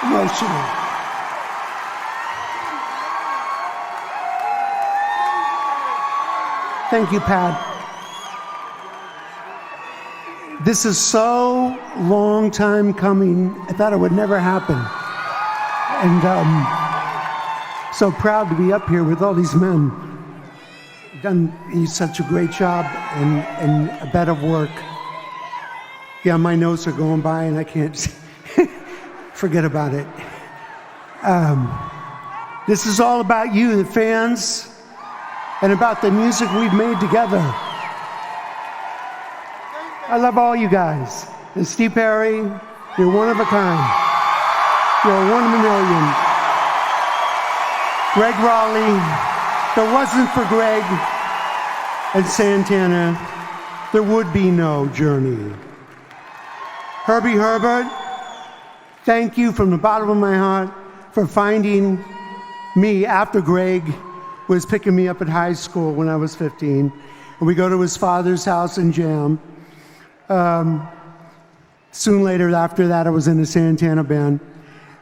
emotional. Thank you, Pat. This is so long time coming. I thought it would never happen. And so proud to be up here with all these men. Done such a great job and a bed of work. Yeah, my notes are going by and I can't forget about it. This is all about you, the fans, and about the music we've made together. I love all you guys. And Steve Perry, you're one of a kind. You're one in a million. Greg Raleigh, if it wasn't for Greg and Santana, there would be no Journey. Herbie Herbert, thank you from the bottom of my heart for finding me after Greg was picking me up at high school when I was 15. And we go to his father's house and jam. Soon later after that, I was in a Santana band.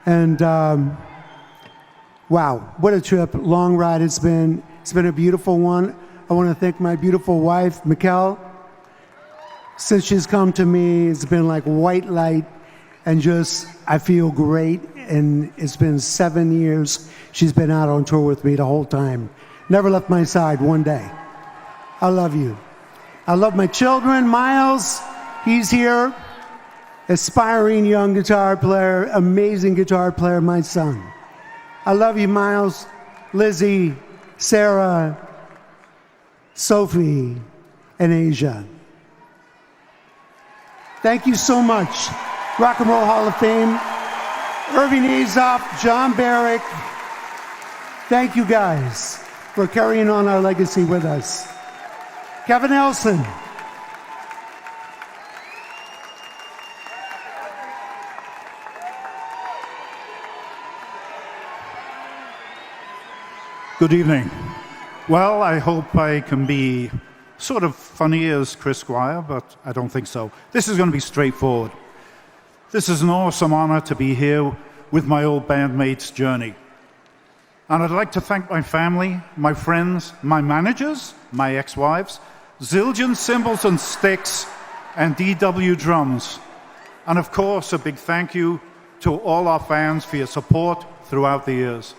And wow, what a trip, long ride it's been. It's been a beautiful one. I want to thank my beautiful wife, Mikkel. Since she's come to me, it's been like white light and just, I feel great. And it's been 7 years. She's been out on tour with me the whole time. Never left my side one day. I love you. I love my children. Miles, he's here. Aspiring young guitar player, amazing guitar player, my son. I love you, Miles, Lizzie, Sarah, Sophie, and Asia. Thank you so much. Rock and Roll Hall of Fame, Irving Azoff, John Barrick. Thank you guys for carrying on our legacy with us. Kevin Nelson. Good evening. Well, I hope I can be sort of funny as Chris Squire, but I don't think so. This is going to be straightforward. This is an awesome honor to be here with my old bandmates, Journey. And I'd like to thank my family, my friends, my managers, my ex-wives, Zildjian cymbals and sticks, and DW drums. And of course, a big thank you to all our fans for your support throughout the years.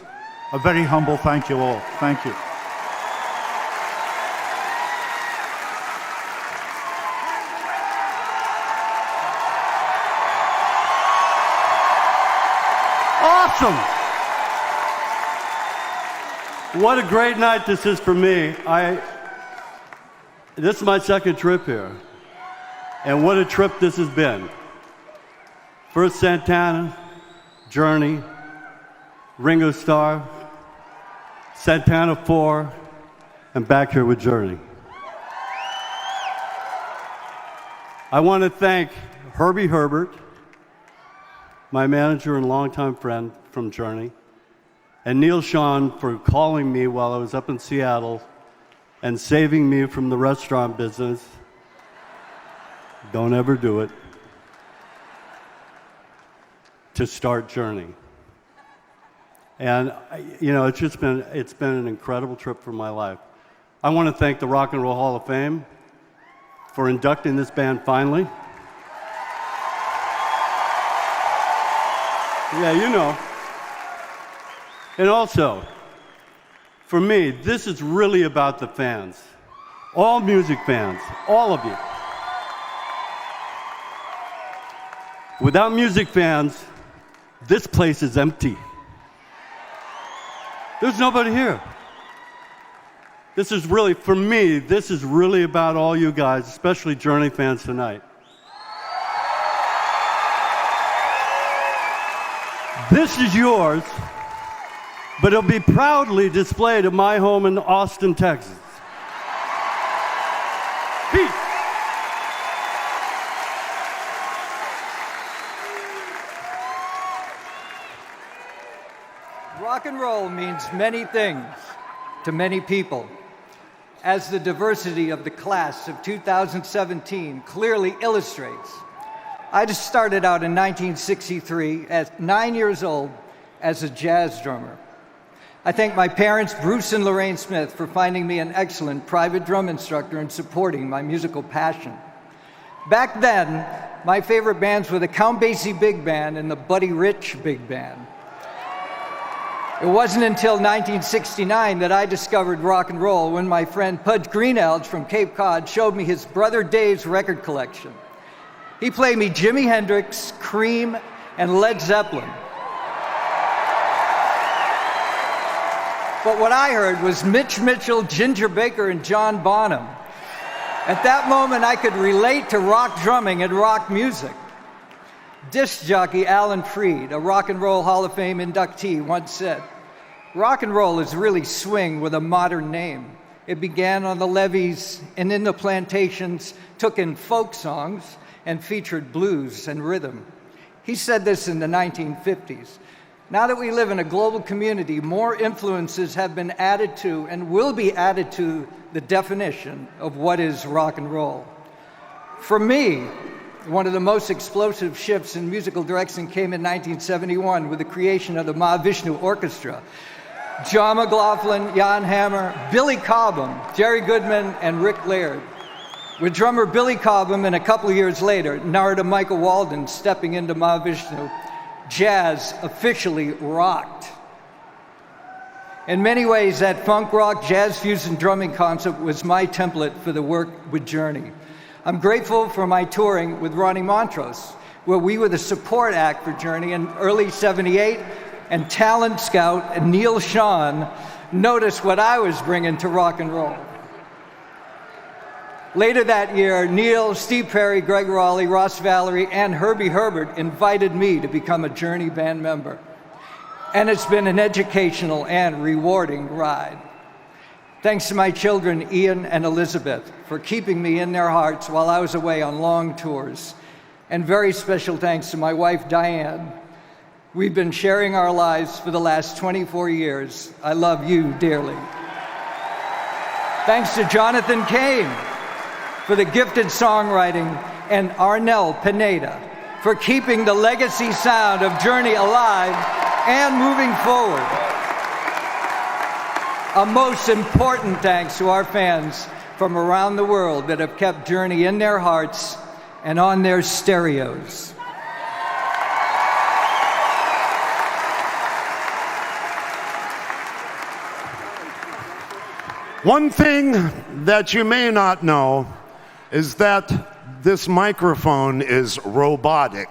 A very humble thank you all. Thank you. Awesome! What a great night this is for me. This is my second trip here. And what a trip this has been. First Santana, Journey, Ringo Starr, Santana 4, and back here with Journey. I want to thank Herbie Herbert, my manager and longtime friend from Journey, and Neil Sean for calling me while I was up in Seattle and saving me from the restaurant business. Don't ever do it. To start Journey. And you know, it's been an incredible trip for my life. I want to thank the Rock and Roll Hall of Fame for inducting this band finally. Yeah, you know. And also, for me, this is really about the fans. All music fans, all of you. Without music fans, this place is empty. There's nobody here. This is really, for me, this is really about all you guys, especially Journey fans tonight. This is yours, but it'll be proudly displayed at my home in Austin, Texas. Peace. Rock and roll means many things to many people. As the diversity of the class of 2017 clearly illustrates, I just started out in 1963 at 9 years old as a jazz drummer. I thank my parents, Bruce and Lorraine Smith, for finding me an excellent private drum instructor and supporting my musical passion. Back then, my favorite bands were the Count Basie Big Band and the Buddy Rich Big Band. It wasn't until 1969 that I discovered rock and roll when my friend Pudge Greenelge from Cape Cod showed me his brother Dave's record collection. He played me Jimi Hendrix, Cream, and Led Zeppelin. But what I heard was Mitch Mitchell, Ginger Baker, and John Bonham. At that moment, I could relate to rock drumming and rock music. Disc jockey Alan Freed, a Rock and Roll Hall of Fame inductee, once said, "Rock and roll is really swing with a modern name. It began on the levees and in the plantations, took in folk songs, and featured blues and rhythm." He said this in the 1950s. Now that we live in a global community, more influences have been added to and will be added to the definition of what is rock and roll. For me, one of the most explosive shifts in musical direction came in 1971 with the creation of the Mahavishnu Orchestra. John McLaughlin, Jan Hammer, Billy Cobham, Jerry Goodman, and Rick Laird. With drummer Billy Cobham and a couple of years later, Narada Michael Walden stepping into Mahavishnu, jazz officially rocked. In many ways, that funk rock jazz fusion drumming concept was my template for the work with Journey. I'm grateful for my touring with Ronnie Montrose, where we were the support act for Journey in early '78, and talent scout and Neil Schon noticed what I was bringing to rock and roll. Later that year, Neil, Steve Perry, Greg Raleigh, Ross Valerie, and Herbie Herbert invited me to become a Journey band member. And it's been an educational and rewarding ride. Thanks to my children, Ian and Elizabeth, for keeping me in their hearts while I was away on long tours. And very special thanks to my wife, Diane. We've been sharing our lives for the last 24 years. I love you dearly. Thanks to Jonathan Kane for the gifted songwriting, and Arnel Pineda for keeping the legacy sound of Journey alive and moving forward. A most important thanks to our fans from around the world that have kept Journey in their hearts and on their stereos. One thing that you may not know is that this microphone is robotic.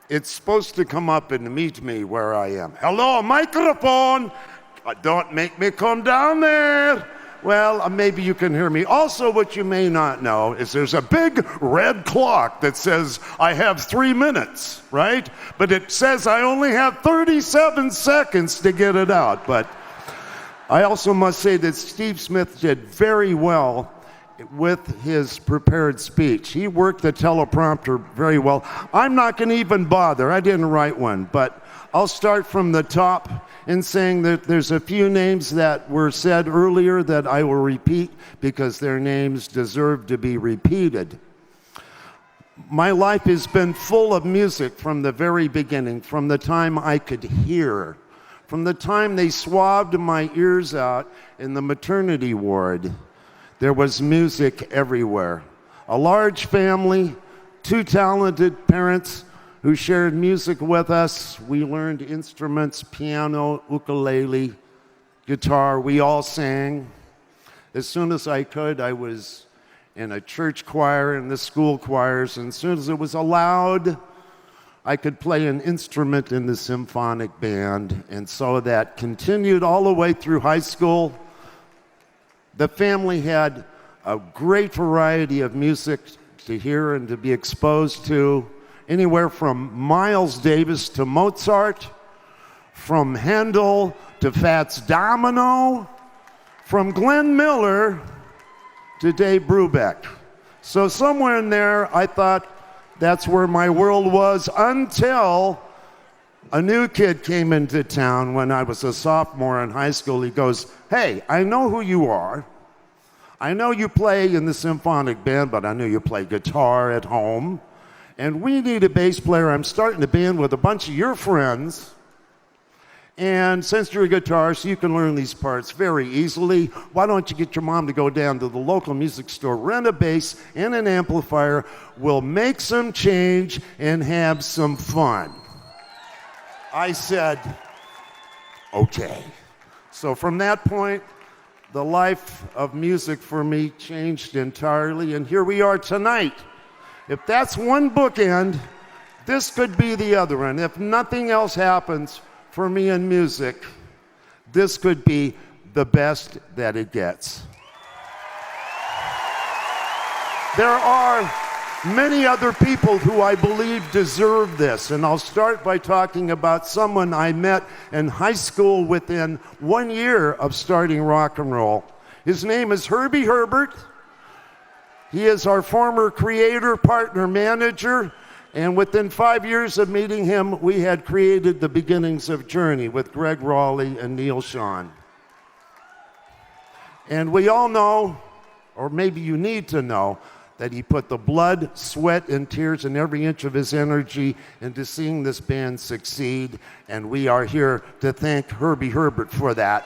It's supposed to come up and meet me where I am. Hello, microphone! Don't make me come down there. Well, maybe you can hear me. Also, what you may not know is there's a big red clock that says I have 3 minutes, right? But it says I only have 37 seconds to get it out. But I also must say that Steve Smith did very well with his prepared speech. He worked the teleprompter very well. I'm not going to even bother. I didn't write one, but I'll start from the top in saying that there's a few names that were said earlier that I will repeat because their names deserve to be repeated. My life has been full of music from the very beginning, from the time I could hear, from the time they swabbed my ears out in the maternity ward. There was music everywhere. A large family, 2 talented parents who shared music with us. We learned instruments, piano, ukulele, guitar. We all sang. As soon as I could, I was in a church choir and the school choirs. And as soon as it was allowed, I could play an instrument in the symphonic band. And so that continued all the way through high school. The family had a great variety of music to hear and to be exposed to, anywhere from Miles Davis to Mozart, from Handel to Fats Domino, from Glenn Miller to Dave Brubeck. So somewhere in there, I thought that's where my world was until a new kid came into town when I was a sophomore in high school. He goes, "Hey, I know who you are. I know you play in the symphonic band, but I know you play guitar at home. and we need a bass player. I'm starting a band with a bunch of your friends. And since you're a guitarist, you can learn these parts very easily. Why don't you get your mom to go down to the local music store, rent a bass and an amplifier. We'll make some change and have some fun. I said, okay. So from that point, the life of music for me changed entirely, and here we are tonight. If that's one bookend, this could be the other one. If nothing else happens for me in music, this could be the best that it gets. There are many other people who I believe deserve this, and I'll start by talking about someone I met in high school within 1 year of starting rock and roll. His name is Herbie Herbert. He is our former creator, partner, manager, and within 5 years of meeting him, we had created the beginnings of Journey with Greg Raleigh and Neil Schon. And we all know, or maybe you need to know, that he put the blood, sweat, and tears and every inch of his energy into seeing this band succeed, and we are here to thank Herbie Herbert for that.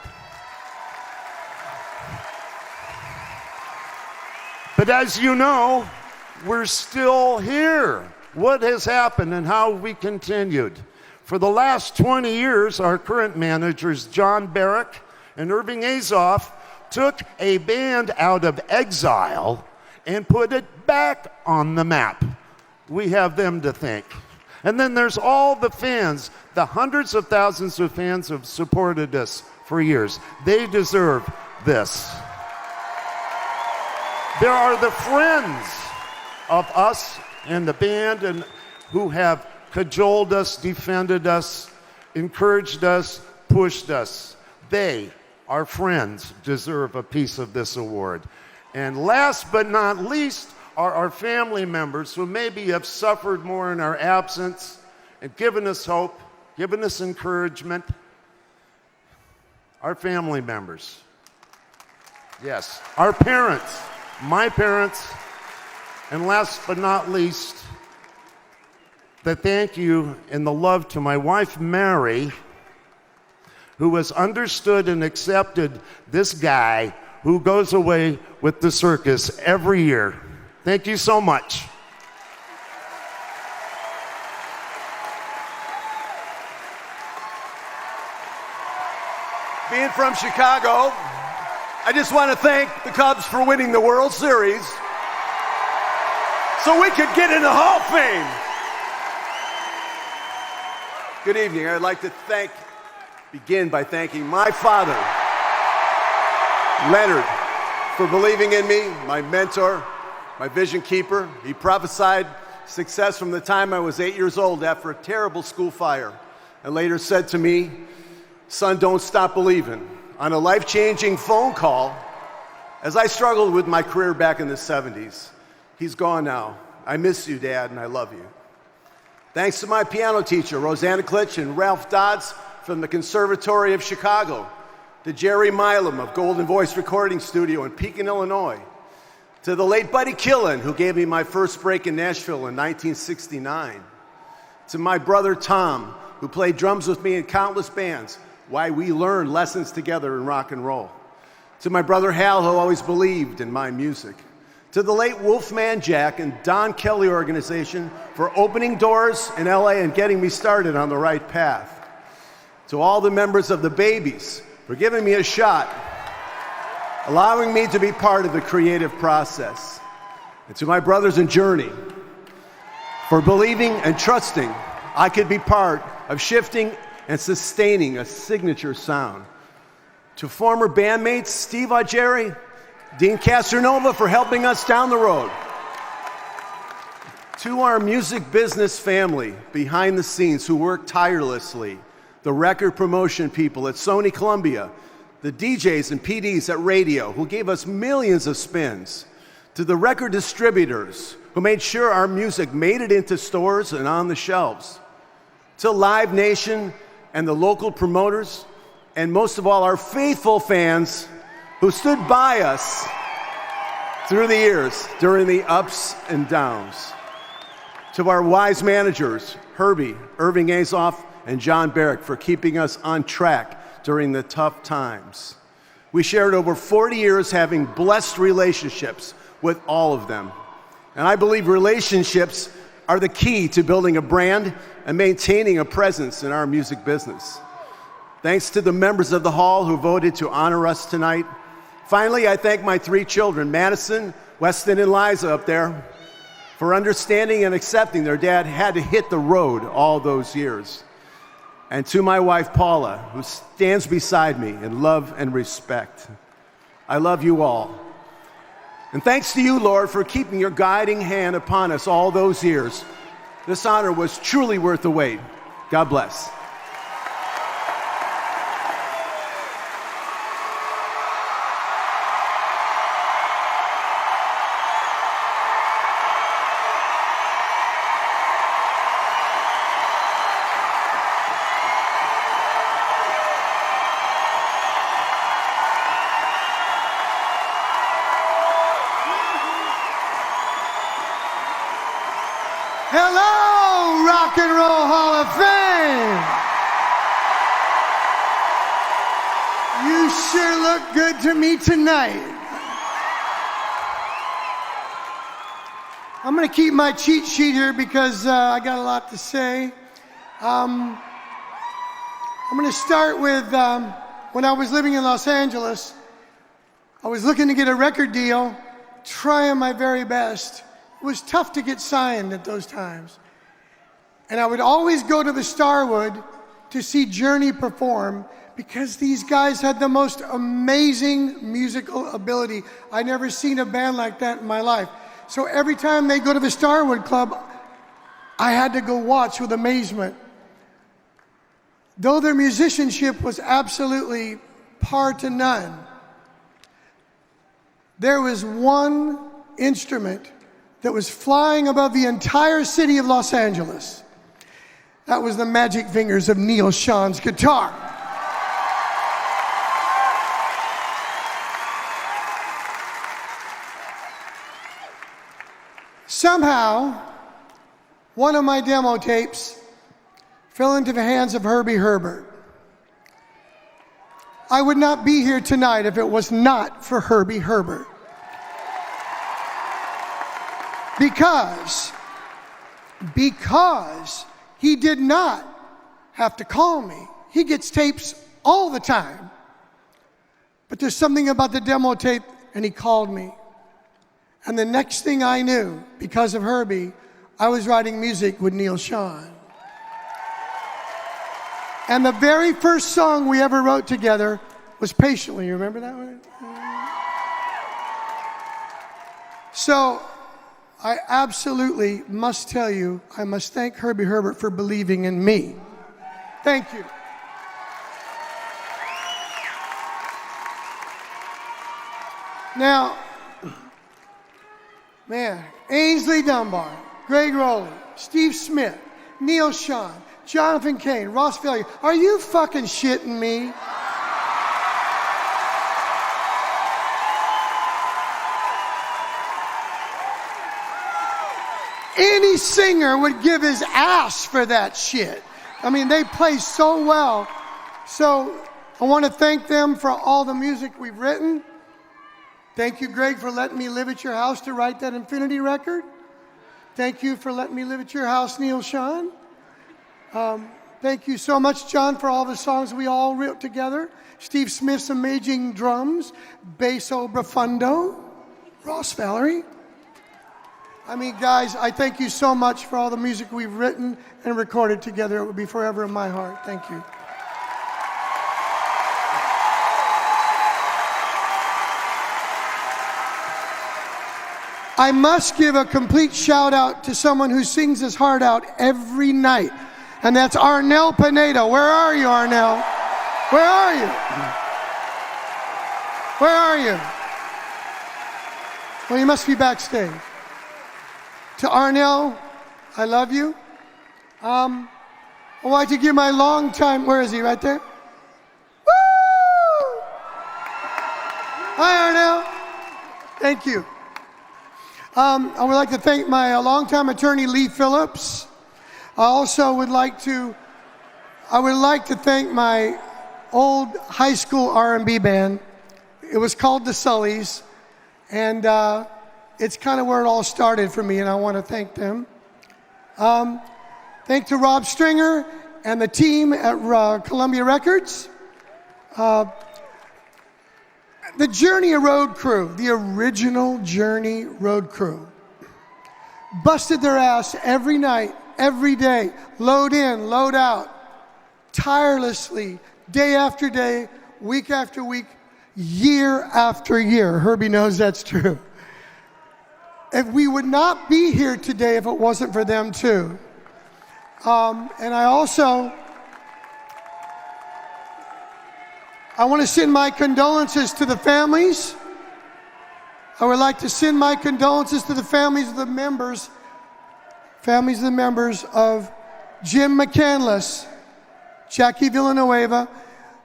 But as you know, we're still here. What has happened and how have we continued? For the last 20 years, our current managers, John Barrick and Irving Azoff, took a band out of exile and put it back on the map. We have them to thank. And then there's all the fans, the hundreds of thousands of fans who have supported us for years. They deserve this. There are the friends of us and the band and who have cajoled us, defended us, encouraged us, pushed us. They, our friends, deserve a piece of this award. And last but not least are our family members who maybe have suffered more in our absence and given us hope, given us encouragement. Our family members. Yes, our parents, my parents, and last but not least, the thank you and the love to my wife, Mary, who has understood and accepted this guy who goes away with the circus every year. Thank you so much. Being from Chicago, I just want to thank the Cubs for winning the World Series so we could get in the Hall of Fame. Good evening. I'd like to begin by thanking my father, Leonard, for believing in me, my mentor, my vision keeper. He prophesied success from the time I was 8 years old after a terrible school fire, and later said to me, "Son, don't stop believing." On a life-changing phone call, as I struggled with my career back in the 70s. He's gone now. I miss you, Dad, and I love you. Thanks to my piano teacher, Rosanna Klitsch, and Ralph Dodds from the Conservatory of Chicago, to Jerry Milam of Golden Voice Recording Studio in Pekin, Illinois, to the late Buddy Killen, who gave me my first break in Nashville in 1969, to my brother Tom, who played drums with me in countless bands, why we learned lessons together in rock and roll, to my brother Hal, who always believed in my music, to the late Wolfman Jack and Don Kelly organization for opening doors in LA and getting me started on the right path, to all the members of the Babies for giving me a shot, allowing me to be part of the creative process, and to my brothers in Journey for believing and trusting I could be part of shifting and sustaining a signature sound, to former bandmates Steve Augeri, Dean Castronova for helping us down the road, to our music business family behind the scenes who work tirelessly, the record promotion people at Sony Columbia, the DJs and PDs at radio who gave us millions of spins, to the record distributors who made sure our music made it into stores and on the shelves, to Live Nation and the local promoters, and most of all, our faithful fans who stood by us through the years during the ups and downs. To our wise managers, Herbie, Irving Azoff, and John Barrick, for keeping us on track during the tough times. We shared over 40 years having blessed relationships with all of them. And I believe relationships are the key to building a brand and maintaining a presence in our music business. Thanks to the members of the hall who voted to honor us tonight. Finally, I thank my 3 children, Madison, Weston, and Liza up there, for understanding and accepting their dad had to hit the road all those years. And to my wife, Paula, who stands beside me in love and respect. I love you all. And thanks to you, Lord, for keeping your guiding hand upon us all those years. This honor was truly worth the wait. God bless. Hello, Rock and Roll Hall of Fame. You sure look good to me tonight. I'm going to keep my cheat sheet here because I got a lot to say. I'm going to start with when I was living in Los Angeles. I was looking to get a record deal, trying my very best. It was tough to get signed at those times. And I would always go to the Starwood to see Journey perform because these guys had the most amazing musical ability. I'd never seen a band like that in my life. So every time they go to the Starwood Club, I had to go watch with amazement. Though their musicianship was absolutely par to none, there was one instrument that was flying above the entire city of Los Angeles. That was the magic fingers of Neil Sean's guitar. Somehow, one of my demo tapes fell into the hands of Herbie Herbert. I would not be here tonight if it was not for Herbie Herbert. Because he did not have to call me. He gets tapes all the time. But there's something about the demo tape, and he called me. And the next thing I knew, because of Herbie, I was writing music with Neil Sean. And the very first song we ever wrote together was Patiently. You remember that one? So, I absolutely must tell you, I must thank Herbie Herbert for believing in me. Thank you. Now, man, Ainsley Dunbar, Greg Rowley, Steve Smith, Neil Sean, Jonathan Cain, Ross Failure. Are you fucking shitting me? Any singer would give his ass for that shit. I mean, they play so well. So I want to thank them for all the music we've written. Thank you, Greg, for letting me live at your house to write that Infinity record. Thank you for letting me live at your house, Neil Sean. Thank you so much, John, for all the songs we all wrote together. Steve Smith's amazing drums, basso profundo, Ross Valerie. I mean, guys, I thank you so much for all the music we've written and recorded together. It will be forever in my heart. Thank you. I must give a complete shout out to someone who sings his heart out every night, and that's Arnel Pineda. Where are you, Arnel? Where are you? Where are you? Well, you must be backstage. To Arnel, I love you. I'd like to give my longtime, where is he, right there? Woo! Hi, Arnel. Thank you. I would like to thank my longtime attorney, Lee Phillips. I would like to thank my old high school R&B band. It was called the Sullys, and it's kind of where it all started for me, and I want to thank them. Thank to Rob Stringer and the team at Columbia Records. The Journey Road Crew, the original Journey Road Crew, busted their ass every night, every day, load in, load out, tirelessly, day after day, week after week, year after year. Herbie knows that's true. If we would not be here today if it wasn't for them too. And I want to send my condolences to the families. I would like to send my condolences to the families of the members of Jim McCandless, Jackie Villanueva,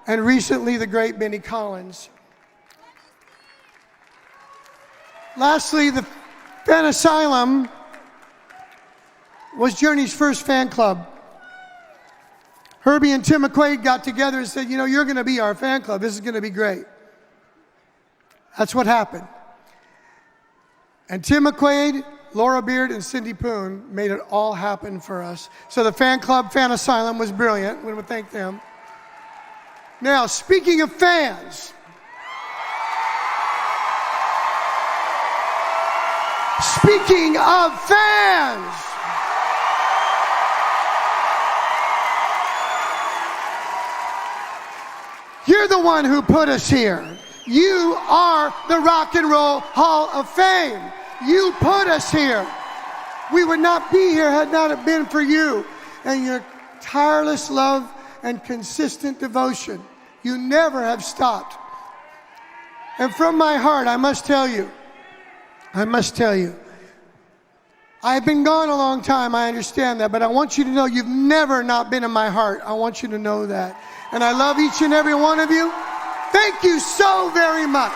and recently the great Benny Collins. Lastly, the Fan Asylum was Journey's first fan club. Herbie and Tim McQuaid got together and said, you're going to be our fan club. This is going to be great. That's what happened. And Tim McQuaid, Laura Beard, and Cindy Poon made it all happen for us. So the fan club, Fan Asylum, was brilliant. We would thank them. Now, speaking of fans, you're the one who put us here. You are the Rock and Roll Hall of Fame. You put us here. We would not be here had not it been for you and your tireless love and consistent devotion. You never have stopped. And from my heart, I must tell you, I've been gone a long time, I understand that, but I want you to know you've never not been in my heart. I want you to know that. And I love each and every one of you. Thank you so very much.